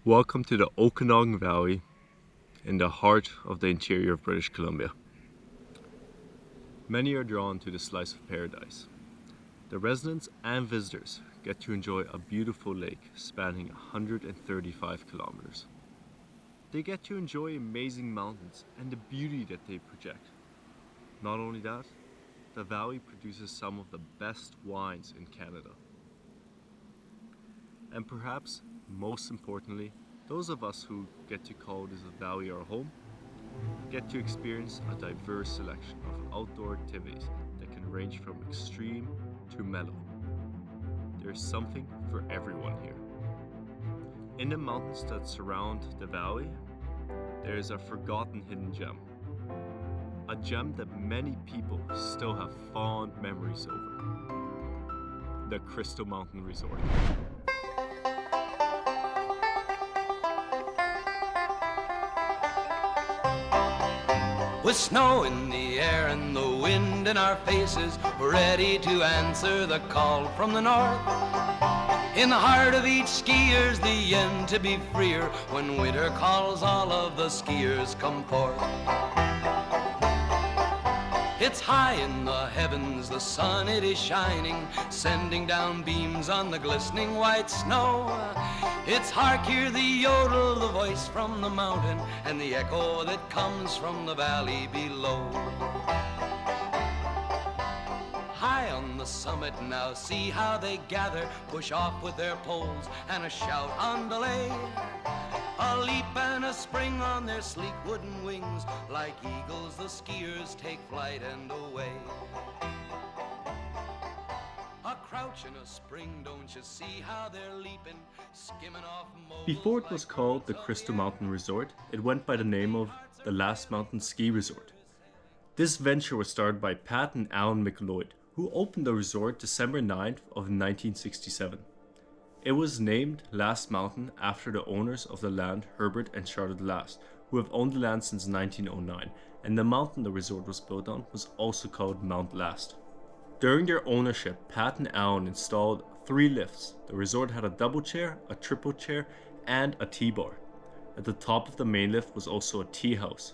Welcome to the Okanagan Valley in the heart of the interior of British Columbia. Many are drawn to this slice of paradise. The residents and visitors get to enjoy a beautiful lake spanning 135 kilometers. They get to enjoy amazing mountains and the beauty that they project. Not only that, the valley produces some of the best wines in Canada. And perhaps most importantly, those of us who get to call this valley our home get to experience a diverse selection of outdoor activities that can range from extreme to mellow. There's something for everyone here. In the mountains that surround the valley, there is a forgotten hidden gem. A gem that many people still have fond memories over. The Crystal Mountain Resort. With snow in the air and the wind in our faces, we're ready to answer the call from the north. In the heart of each skier's the end to be freer. When winter calls, all of the skiers come forth. It's high in the heavens, the sun it is shining, sending down beams on the glistening white snow. It's hark, hear the yodel, the voice from the mountain, and the echo that comes from the valley below. High on the summit now, see how they gather, push off with their poles, and a shout on delay. A leap and a spring on their sleek wooden wings, like eagles the skiers take flight and away. A crouch and a spring, don't you see how they're leaping, skimming off moguls. Before it was called the Crystal Mountain Resort, it went by the name of the Last Mountain Ski Resort. This venture was started by Pat and Alan McLeod, who opened the resort December 9th of 1967. It was named Last Mountain after the owners of the land, Herbert and Charlotte Last, who have owned the land since 1909, and the mountain the resort was built on was also called Mount Last. During their ownership, Pat and Alan installed 3 lifts. The resort had a double chair, a triple chair, and a T-bar. At the top of the main lift was also a tea house.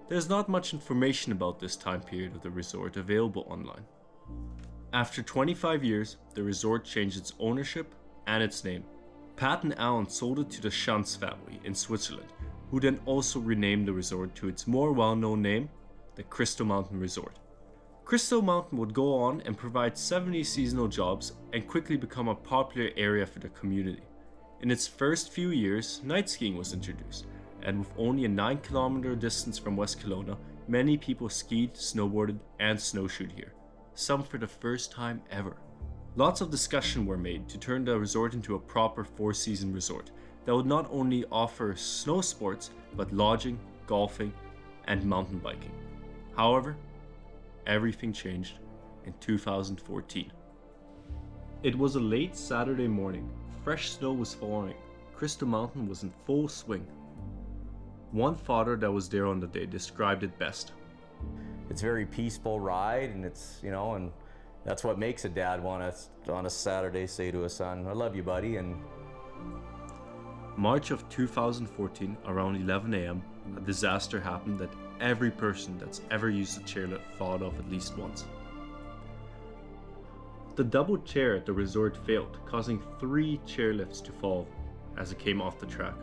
There's not much information about this time period of the resort available online. After 25 years, the resort changed its ownership and its name. Pat and Alan sold it to the Schanz family in Switzerland, who then also renamed the resort to its more well-known name, the Crystal Mountain Resort. Crystal Mountain would go on and provide 70 seasonal jobs and quickly become a popular area for the community. In its first few years, night skiing was introduced, and with only a 9-kilometer distance from West Kelowna, many people skied, snowboarded, and snowshoed here, some for the first time ever. Lots of discussion were made to turn the resort into a proper 4-season resort that would not only offer snow sports, but lodging, golfing, and mountain biking. However, everything changed in 2014. It was a late Saturday morning. Fresh snow was falling. Crystal Mountain was in full swing. One father that was there on the day described it best. It's a very peaceful ride, and it's, and that's what makes a dad want to, on a Saturday, say to his son, "I love you, buddy." And March of 2014, around 11 a.m., a disaster happened that every person that's ever used a chairlift thought of at least once. The double chair at the resort failed, causing 3 chairlifts to fall as it came off the track.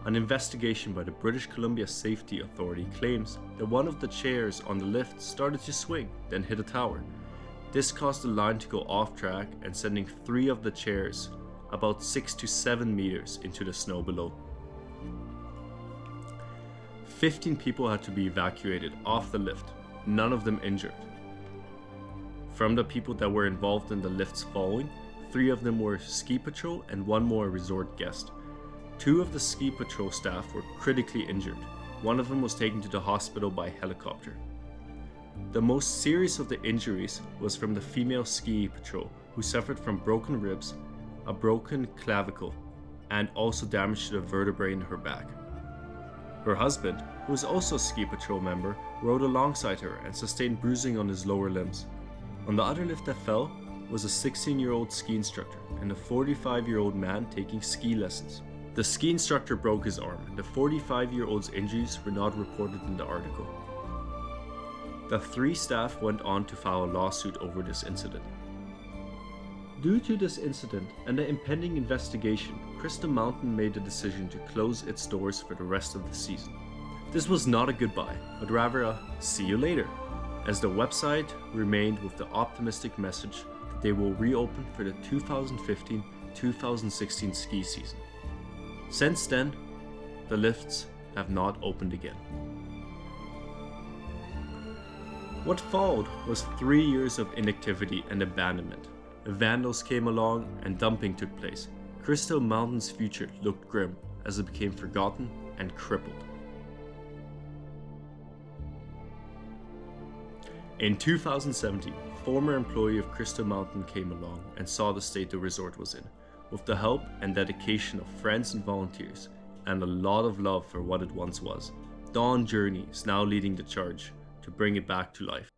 An investigation by the British Columbia Safety Authority claims that one of the chairs on the lift started to swing, then hit a tower. This caused the line to go off track and sending 3 of the chairs about 6 to 7 meters into the snow below. 15 people had to be evacuated off the lift, none of them injured. From the people that were involved in the lift's falling, 3 of them were ski patrol and 1 more resort guest. 2 of the ski patrol staff were critically injured. 1 of them was taken to the hospital by helicopter. The most serious of the injuries was from the female ski patrol, who suffered from broken ribs, a broken clavicle, and also damage to the vertebrae in her back. Her husband, who was also a ski patrol member, rode alongside her and sustained bruising on his lower limbs. On the other lift that fell was a 16-year-old ski instructor and a 45-year-old man taking ski lessons. The ski instructor broke his arm, and the 45-year-old's injuries were not reported in the article. The 3 staff went on to file a lawsuit over this incident. Due to this incident and the impending investigation, Crystal Mountain made the decision to close its doors for the rest of the season. This was not a goodbye, but rather a see you later, as the website remained with the optimistic message that they will reopen for the 2015-2016 ski season. Since then, the lifts have not opened again. What followed was 3 years of inactivity and abandonment. The vandals came along and dumping took place. Crystal Mountain's future looked grim as it became forgotten and crippled. In 2017, a former employee of Crystal Mountain came along and saw the state the resort was in. With the help and dedication of friends and volunteers, and a lot of love for what it once was, Dawn Journey is now leading the charge to bring it back to life.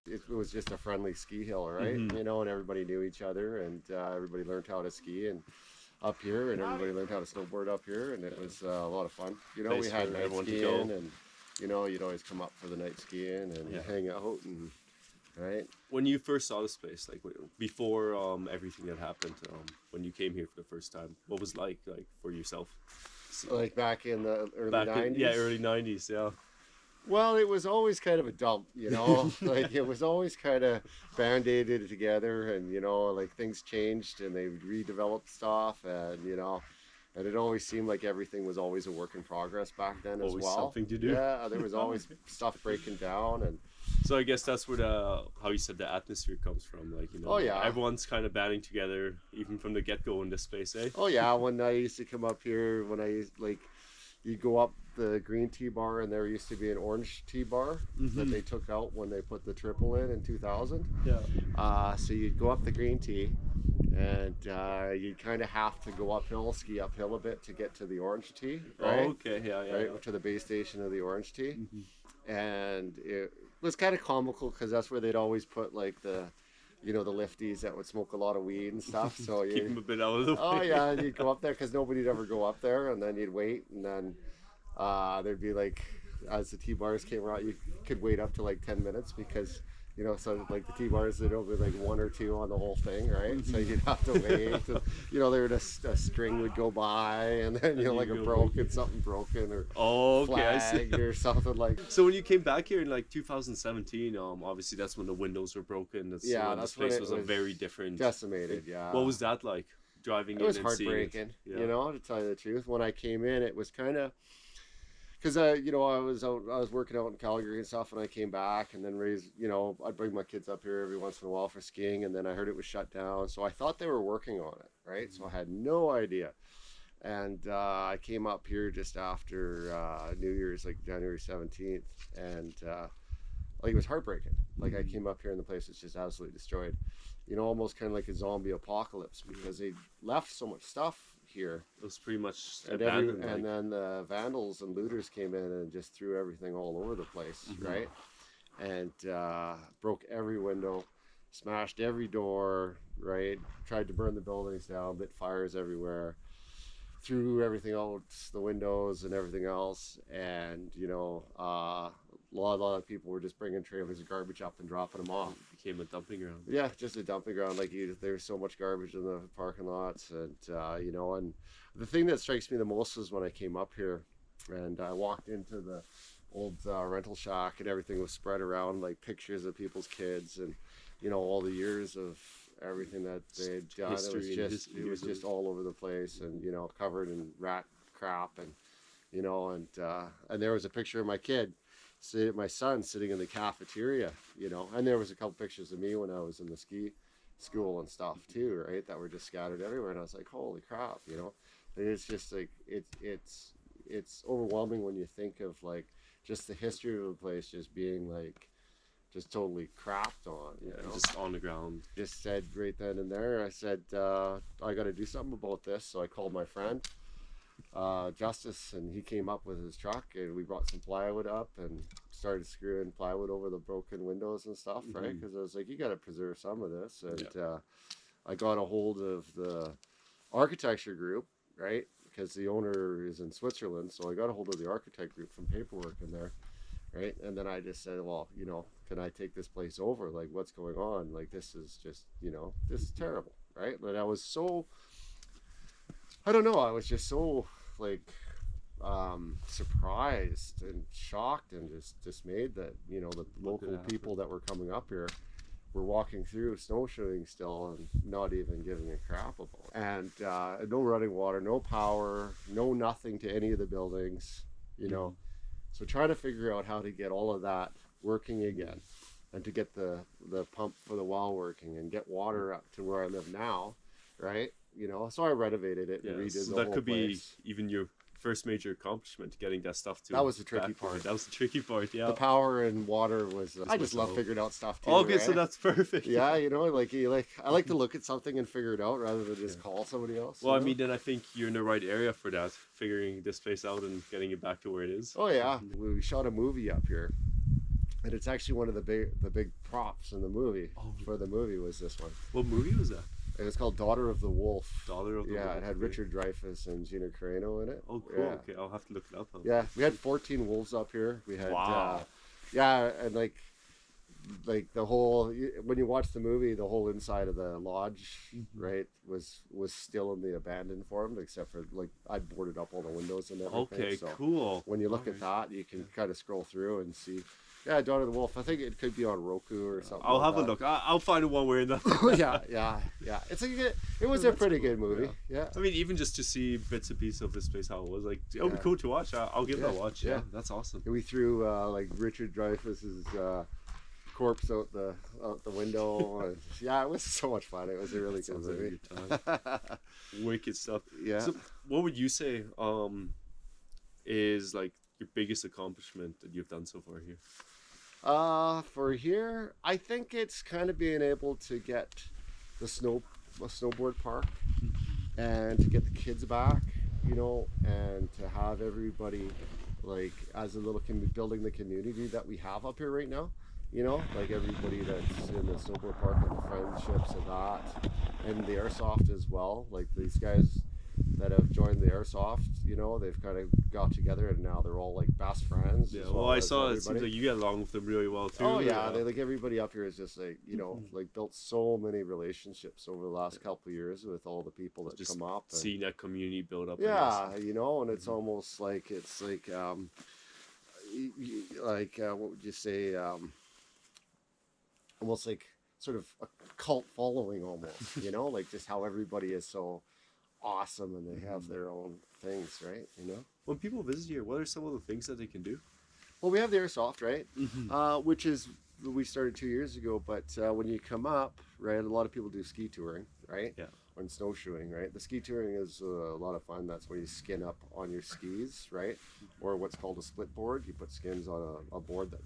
It was just a friendly ski hill, right? You know, and everybody knew each other, and everybody learned how to ski and up here, and everybody learned how to snowboard up here, and it was a lot of fun. You know, we had night skiing, and you know, you'd always come up for the night skiing and hang out, and right. When you first saw this place, like before everything that happened, when you came here for the first time, what was like for yourself? Like back in the early 90s? Early 90s, yeah. Well, it was always kind of a dump, you know, like it was always kind of band-aided together, and, you know, like things changed and they redeveloped stuff, and, you know, and it always seemed like everything was always a work in progress back then as well. Something to do. Yeah, there was always stuff breaking down, and so I guess that's where how you said the atmosphere comes from, like, you know, everyone's kind of banding together even from the get-go in this space, eh? Oh yeah, when I used to come up here, you go up the green tea bar, and there used to be an orange tea bar that they took out when they put the triple in 2000. Yeah. So you'd go up the green tea, and you'd kind of have to go uphill, ski uphill a bit to get to the orange tea, right? Oh, okay, yeah. Right, to the base station of the orange tea. And it was kind of comical because that's where they'd always put like the lifties that would smoke a lot of weed and stuff. So keep them a bit out of the way. Oh yeah, and you'd go up there because nobody'd ever go up there, and then you'd wait, and then there'd be like, as the T-bars came around, you could wait up to like 10 minutes because, you know, so like the T-bars, they'd only like 1 or 2 on the whole thing, right? So you'd have to wait. And, you know, there would a string would go by, and then, you know, like something broken or flagged or something like. So when you came back here in like 2017, obviously that's when the windows were broken. That's when this place was a very different. Decimated, yeah. What was that like, driving in and seeing it? It was heartbreaking, you know, to tell you the truth. When I came in, it was kind of, because you know, I was working out in Calgary and stuff, and I came back, and then I'd bring my kids up here every once in a while for skiing, and then I heard it was shut down, so I thought they were working on it, right? So I had no idea, and I came up here just after New Year's, like January 17th, and like it was heartbreaking. Like I came up here and the place was just absolutely destroyed, you know, almost kind of like a zombie apocalypse, because they left so much stuff here. It was pretty much abandoned. And then the vandals and looters came in and just threw everything all over the place, right? And broke every window, smashed every door, right? Tried to burn the buildings down, lit fires everywhere, threw everything out the windows and everything else. And, you know, a lot of people were just bringing trailers of garbage up and dropping them off. It became a dumping ground. Yeah, just a dumping ground. Like there's so much garbage in the parking lots, and you know. And the thing that strikes me the most was when I came up here, and I walked into the old rental shack, and everything was spread around, like pictures of people's kids, and you know, all the years of everything that they had done. It was just all over the place, and you know, covered in rat crap, and you know, and there was a picture of my son sitting in the cafeteria, you know, and there was a couple pictures of me when I was in the ski school and stuff too, right? That were just scattered everywhere, and I was like, holy crap, you know. And it's just like it's overwhelming when you think of like just the history of the place just being like just totally crapped on, you know, just on the ground. Just said right then and there, I said, I got to do something about this. So I called my friend Justice, and he came up with his truck, and we brought some plywood up and started screwing plywood over the broken windows and stuff, right? Because I was like, you got to preserve some of this. And I got a hold of the architecture group, right? because the owner is in Switzerland. So I got a hold of the architect group from paperwork in there, right? And then I just said, well, you know, can I take this place over? Like, what's going on? Like, this is just, you know, this is terrible, right? But I was so, I don't know, I was just so like surprised and shocked and just dismayed that, you know, the local people that were coming up here were walking through snowshoeing still and not even giving a crap about it. And no running water, no power, no nothing to any of the buildings, you know. So trying to figure out how to get all of that working again, and to get the pump for the well working and get water up to where I live now, right? You know, so I renovated it and redid so the that whole could place. be even your first major accomplishment, getting that stuff to That was the tricky back part. That was the tricky part, yeah. The power and water was. I just love myself. figuring out stuff too. Okay, right? so that's perfect. Yeah, you know, like I like to look at something and figure it out rather than just call somebody else. Well, you I know? mean, then I think you're in the right area for that, figuring this place out and getting it back to where it is. Oh yeah, we shot a movie up here, and it's actually one of the big props in the movie. For the movie was this one. What movie was that? It was called Daughter of the Wolf. Daughter of the Yeah, Wolf, it had okay. Richard Dreyfuss and Gina Carano in it. Oh, cool. Yeah. Okay, I'll have to look it up. Yeah, we had 14 wolves up here. We had Wow. yeah, and like the whole, when you watch the movie, the whole inside of the lodge, right, was still in the abandoned form, except for like I'd boarded up all the windows and everything. Okay, so cool. when you look at that, you can kind of scroll through and see. Yeah, Daughter of the Wolf. I think it could be on Roku or something. I'll like have a that. look. I'll find one where in that. yeah. It's it was a pretty good movie. Yeah. I mean, even just to see bits and pieces of this place, how it was, like, it would be Yeah. cool to watch. I'll give that a watch. Yeah, Yeah. that's awesome. We threw like Richard Dreyfuss's corpse out the window. And, yeah, it was so much fun. It was a really good Sounds like a movie. good time. Wicked stuff. Yeah. So, what would you say is like your biggest accomplishment that you've done so far here? For here, I think it's kind of being able to get a snowboard park and to get the kids back, you know, and to have everybody like as a little building the community that we have up here right now, you know, like everybody that's in the snowboard park and the friendships and that, and the airsoft as well. Like these guys that have joined the airsoft, you know, they've kind of got together and now they're all like best friends. Yeah, as well, I as saw it seems everybody. like you get along with them really well too. Oh yeah, they like everybody up here is just like, you know, like built so many relationships over the last couple of years with all the people that just come up. And, seeing that community build up. I yeah, guess. you know, and it's almost like what would you say? Almost like sort of a cult following, almost. You know, like just how everybody is so awesome and they have their own things, right? You know. When people visit here, what are some of the things that they can do? Well, we have the airsoft, right? Which is we started 2 years ago. But when you come up, right, a lot of people do ski touring, right? Yeah. When snowshoeing, right? The ski touring is a lot of fun. That's where you skin up on your skis, right? Or what's called a split board. You put skins on a board that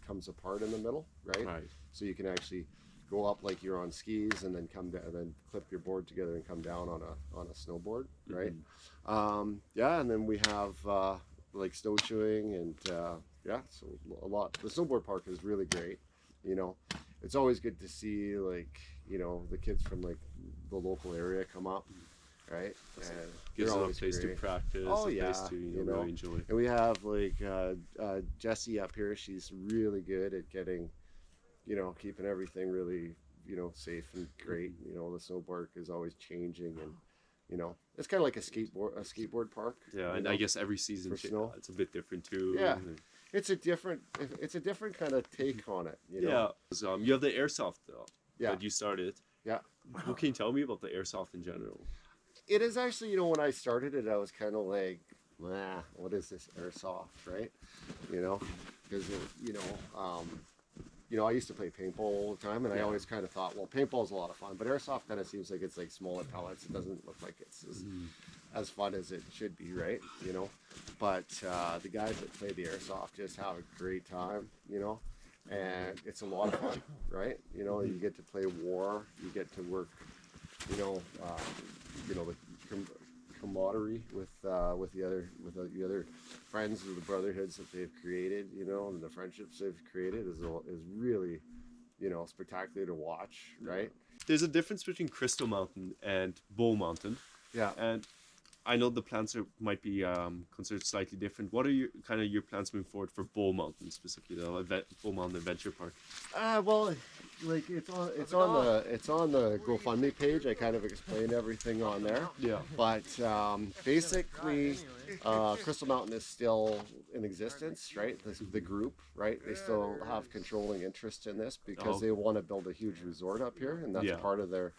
comes apart in the middle, right? Right. So you can actually go up like you're on skis and then come down and then clip your board together and come down on a snowboard, right? Yeah, and then we have like snowshoeing and yeah, so a lot. The snowboard park is really great. You know, it's always good to see like, you know, the kids from like the local area come up, right? And Gives they're them a always place to great. practice. Oh a yeah, place to you know. really enjoy. And we have like Jessie up here. She's really good at getting, you know, keeping everything really, you know, safe and great. You know, the snowboard is always changing, and you know, it's kind of like a skateboard park. Yeah, you and know, I guess every season for snow. it's a bit different too. Yeah. And- it's a different kind of take on it. You know? yeah. So, you have the airsoft though. Yeah. That you started. Yeah. What can you tell me about the airsoft in general? It is actually, you know, when I started it, I was kind of like, nah, what is this airsoft, right? You know, because you know, I used to play paintball all the time, and I always kind of thought, well, paintball is a lot of fun, but airsoft kind of seems like it's like smaller pellets. It doesn't look like it's as fun as it should be, right? You know, but the guys that play the airsoft just have a great time, you know, and it's a lot of fun, right? You know, you get to play war, you get to work, you know, the camaraderie with the other friends of the brotherhoods that they've created, you know, and the friendships they've created is really, you know, spectacular to watch, right? There's a difference between Crystal Mountain and Bull Mountain. Yeah. And I know the plans might be considered slightly different. What are your plans moving forward for Bull Mountain, specifically the Bull Mountain Adventure Park? Well, like it's on the GoFundMe page. I kind of explained everything on there. Yeah. But basically, Crystal Mountain is still in existence, right? The group, right? They still have controlling interest in this because they want to build a huge resort up here, and that's part of their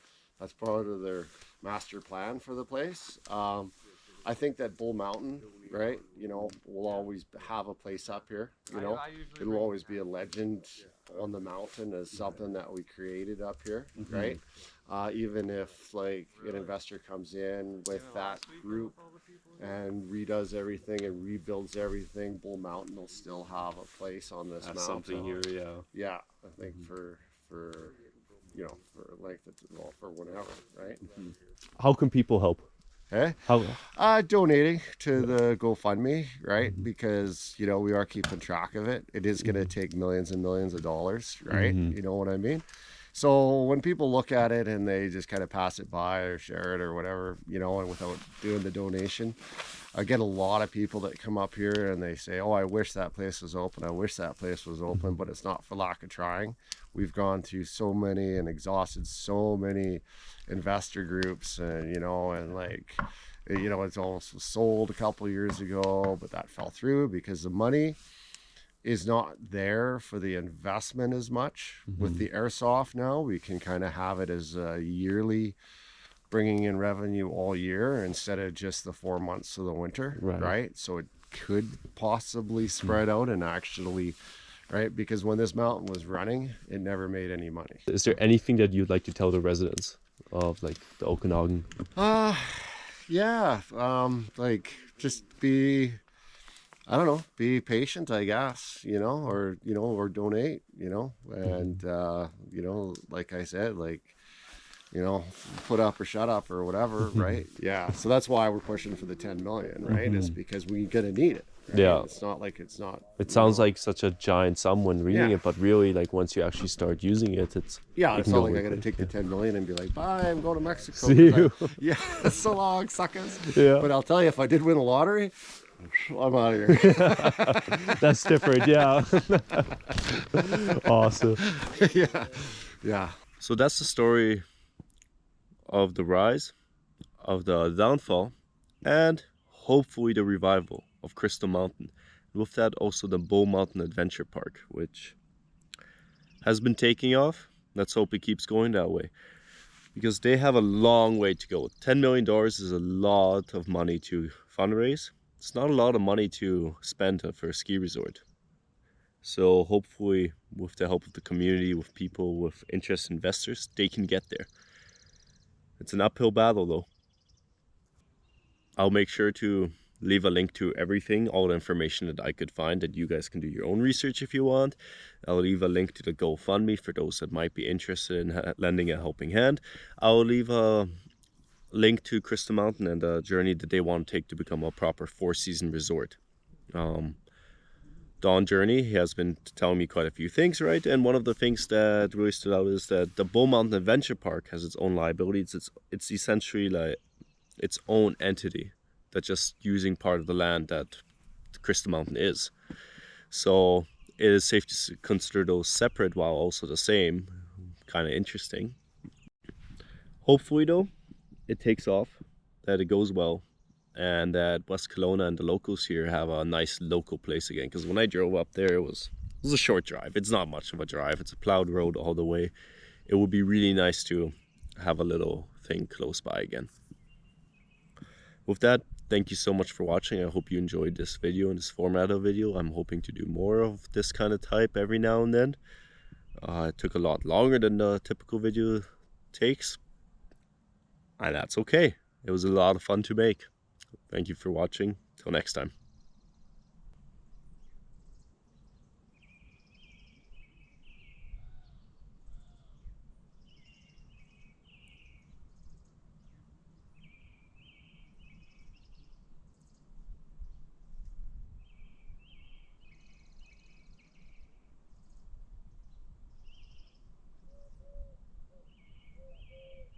master plan for the place. I think that Bull Mountain, right, will always have a place up here. It'll always be a legend on the mountain as something that we created up here, right? Even if like an investor comes in with that group and redoes everything and rebuilds everything, Bull Mountain will still have a place on this mountain. Something here, yeah. I think for whenever, right? How can people help? Hey, donating to the GoFundMe, right? Because we are keeping track of it. It is going to take millions and millions of dollars, right? You know what I mean? So when people look at it and they just kind of pass it by or share it or whatever, and without doing the donation, I get a lot of people that come up here and they say, "Oh, I wish that place was open. I wish that place was open," but it's not for lack of trying. We've gone through so many and exhausted so many investor groups, and it's almost sold a couple of years ago, but that fell through because the money is not there for the investment as much. With the airsoft now, we can kind of have it as a yearly, bringing in revenue all year instead of just the 4 months of the winter, right? So it could possibly spread out and actually, right? Because when this mountain was running, it never made any money. Is there anything that you'd like to tell the residents of like the Okanagan? Just be, I don't know, be patient, I guess, or donate, and like I said, put up or shut up or whatever, right? Yeah. So that's why we're pushing for the 10 million, right? Is because we're gonna need it. Right? Yeah. It's not like it's not. It sounds like such a giant sum when reading it, but really, like once you actually start using it, it's it's not like I gotta take the 10 million and be like, bye, I'm going to Mexico. See you. So long, suckers. Yeah. But I'll tell you, if I did win the lottery, I'm out of here. That's different. Yeah. Awesome. Yeah. So that's the story of the rise, of the downfall, and hopefully the revival of Crystal Mountain. And with that, also the Bull Mountain Adventure Park, which has been taking off. Let's hope it keeps going that way, because they have a long way to go. $10 million is a lot of money to fundraise. It's not a lot of money to spend for a ski resort. So hopefully, with the help of the community, with people with interest, investors, they can get there. It's an uphill battle though. I'll make sure to leave a link to everything, all the information that I could find, that you guys can do your own research if you want. I'll leave a link to the GoFundMe for those that might be interested in lending a helping hand. I'll leave a link to Crystal Mountain and the journey that they want to take to become a proper 4-season resort. Don Journey, he has been telling me quite a few things, right? And one of the things that really stood out is that the Bull Mountain Adventure Park has its own liabilities. It's essentially like its own entity that's just using part of the land that Crystal Mountain is. So it is safe to consider those separate while also the same. Kind of interesting. Hopefully though, it takes off, that it goes well, and that West Kelowna and the locals here have a nice local place again. Because when I drove up there, it was a short drive. It's not much of a drive. It's a plowed road all the way. It would be really nice to have a little thing close by again. With that, thank you so much for watching. I hope you enjoyed this video and this format of video. I'm hoping to do more of this kind of type every now and then. It took a lot longer than the typical video takes, and that's okay. It was a lot of fun to make. Thank you for watching. Till next time.